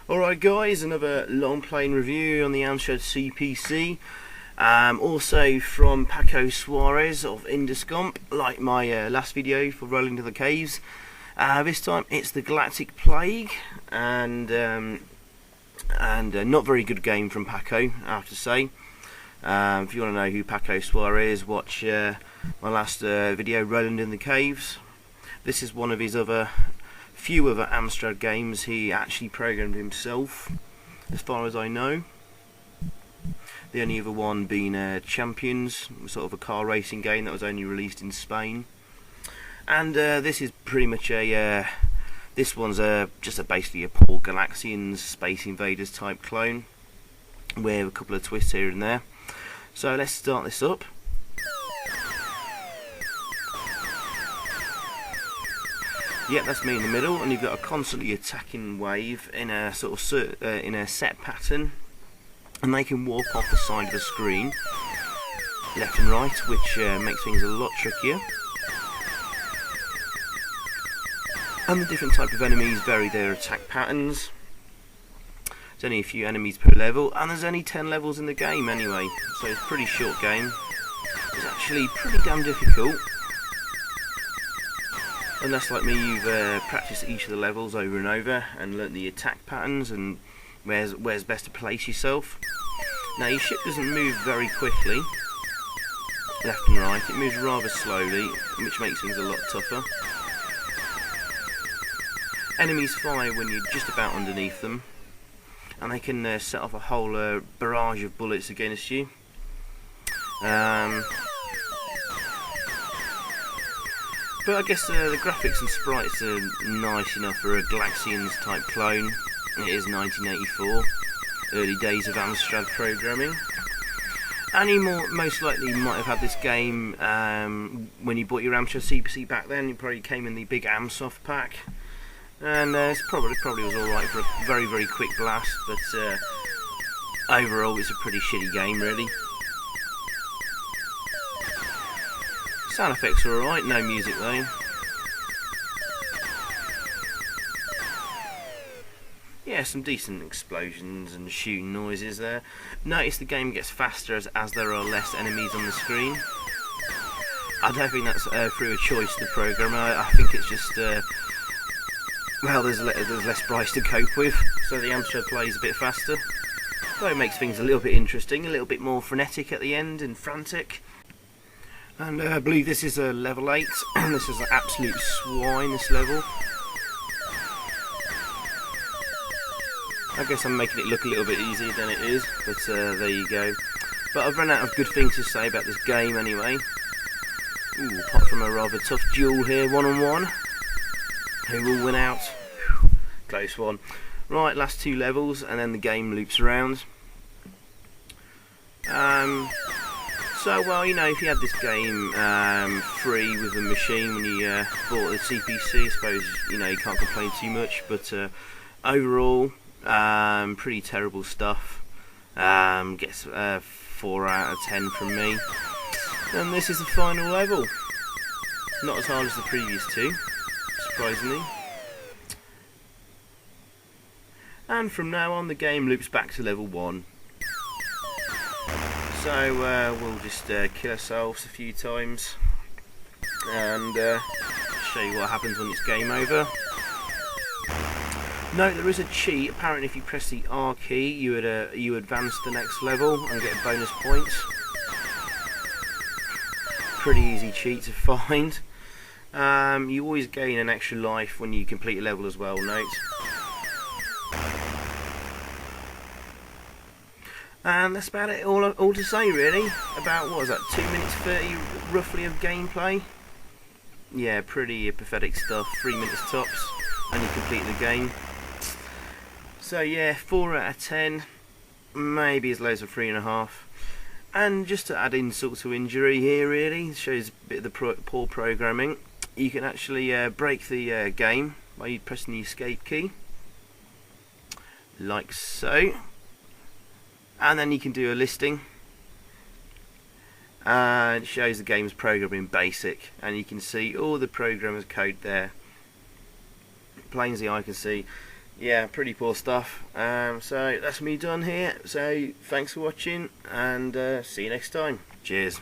Alright guys, another Longplay review on the Amstrad CPC. Also from Paco Saurez of Indescomp, like my last video for Roland In The Caves. This time it's the Galactic Plague, and not very good game from Paco, I have to say. If you want to know who Paco Saurez is, watch my last video, Roland In The Caves. This is one of his few other Amstrad games he actually programmed himself, as far as I know. The only other one being Champions, sort of a car racing game that was only released in Spain. And this is pretty much this one's just basically a Paul Galaxians Space Invaders type clone, with a couple of twists here and there. So let's start this up. Yep, that's me in the middle, and you've got a constantly attacking wave in a sort of in a set pattern, and they can warp off the side of the screen, left and right, which makes things a lot trickier. And the different type of enemies vary their attack patterns. There's only a few enemies per level, and there's only 10 levels in the game anyway, so it's a pretty short game. It's actually pretty damn difficult. Unless, like me, you've practiced each of the levels over and over and learnt the attack patterns and where's best to place yourself. Now, your ship doesn't move very quickly, left and right. It moves rather slowly, which makes things a lot tougher. Enemies fire when you're just about underneath them, and they can set off a whole barrage of bullets against you. But I guess the graphics and sprites are nice enough for a Galaxians type clone. It is 1984, early days of Amstrad programming. And you most likely might have had this game when you bought your Amstrad CPC back then. It probably came in the big Amsoft pack, and it probably was alright for a very, very quick blast. But overall, it's a pretty shitty game, really. Sound effects are alright, no music though. Yeah, some decent explosions and shooting noises there. Notice the game gets faster as there are less enemies on the screen. I don't think that's through a choice of the programmer. I think it's just, well, there's less sprites to cope with, so the Amstrad plays a bit faster. Though it makes things a little bit interesting, a little bit more frenetic at the end and frantic. And I believe this is a level 8, and this is an absolute swine, this level. I guess I'm making it look a little bit easier than it is, but there you go. But I've run out of good things to say about this game anyway. Ooh, apart from a rather tough duel here, one-on-one. Who will win out? Close one. Right, last 2 levels, and then the game loops around. So, well, you know, if you had this game free with the machine when you bought the CPC, I suppose, you know, you can't complain too much. But overall, pretty terrible stuff. Gets 4 out of 10 from me. And this is the final level. Not as hard as the previous 2, surprisingly. And from now on, the game loops back to level 1. So we'll just kill ourselves a few times and show you what happens when it's game over. Note there is a cheat. Apparently, if you press the R key, you advance to the next level and get bonus points. Pretty easy cheat to find. You always gain an extra life when you complete a level as well. Note. And that's about it, all to say really, about, what was that, 2 minutes 30 roughly of gameplay? Yeah, pretty pathetic stuff, 3 minutes tops, and you complete the game. So yeah, 4 out of 10, maybe as low as a 3.5. And just to add insult to injury here really, shows a bit of the poor programming. You can actually break the game by pressing the escape key, like so. And then you can do a listing, and it shows the game's programming basic, and you can see all the programmer's code there. Plain as the eye can see. yeah, pretty poor stuff. So that's me done here. So thanks for watching, and see you next time. Cheers.